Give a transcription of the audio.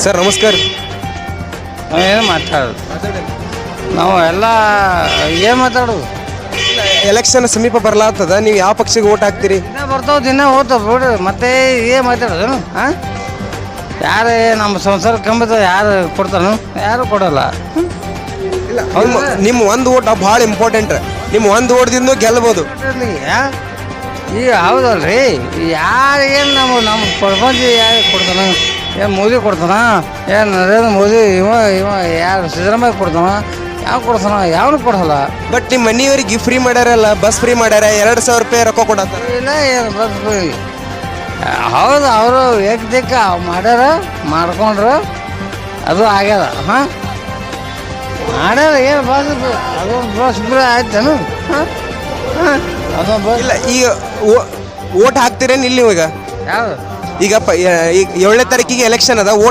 Sir ನಮಸ್ಕಾರ. ಏನು ಮಾತಾಡೋದು ನಾವು ಎಲ್ಲ ಏನು ಮಾತಾಡೋದು. ಎಲೆಕ್ಷನ್ ಸಮೀಪ ಬರ್ಲಾಗ್ತದ, ನೀವು ಯಾವ ಪಕ್ಷಕ್ಕೆ ಓಟ್ ಹಾಕ್ತೀರಿ? ದಿನ ಬರ್ತಾವ ದಿನ ಹೋಗ್ತಾವ ಬಿಡ್ರಿ, ಮತ್ತೆ ಏನು ಮಾತಾಡೋದು? ಹಾಂ, ಯಾರು ನಮ್ಮ ಸಂಸಾರ ಕಂಬದ ಯಾರು ಕೊಡ್ತಾನು? ಯಾರು ಕೊಡಲ್ಲ. ನಿಮ್ಮ ಒಂದು ಓಟ್ ಭಾಳ ಇಂಪಾರ್ಟೆಂಟ್. ನಿಮ್ಮ ಒಂದು ಓಟ್ದಿಂದ ಗೆಲ್ಬೋದು. ಈಗ ಹೌದಲ್ರಿ, ಯಾರಿಗೇನು ನಮ್ಮ ಪ್ರಪಂಚ ಯಾರು ಕೊಡ್ತಾನ? ಏನು ಮೋದಿ ಕೊಡ್ತಾನ? ಏನು ನರೇಂದ್ರ ಮೋದಿ ಇವ ಯಾರು ಸಿದ್ದರಾಮಯ್ಯ ಕೊಡ್ತಾನ? ಯಾವ ಕೊಡ್ತಾನ? ಯಾವನು ಕೊಡಲ್ಲ. ಬಟ್ ನಿಮ್ಮ ಮನೆಯವ್ರಿಗೆ ಫ್ರೀ ಮಾಡ್ಯಾರಲ್ಲ, ಬಸ್ ಫ್ರೀ ಮಾಡ್ಯಾರ, 2,000 ರೂಪಾಯಿ ರೊಕ್ಕ ಕೊಡತ್ತಾರ. ಇಲ್ಲ ಏನು ಬಸ್ ಹೌದು, ಅವರು ಏಕದೇಕ ಮಾಡ್ಯಾರ, ಮಾಡ್ಕೊಂಡ್ರು, ಅದು ಆಗ್ಯದ. ಹಾಂ, ಮಾಡ್ಯಾರ. ಏನು ಬಸ್ ಅದೊಂದು ಬಸ್ ಫ್ರೀ ಆಯ್ತೇನು? ಹಾಂ ಹಾಂ, ಅದೊಂದು ಬಸ್. ಇಲ್ಲ, ಈಗ ಓಟ್ ಹಾಕ್ತೀರೇನು ಇಲ್ಲಿ? ಈಗ ಯಾವುದು ಈಗ 7ನೇ ತಾರೀಕಿಗೆ ಎಲೆಕ್ಷನ್ ಅದ, ಓಟ್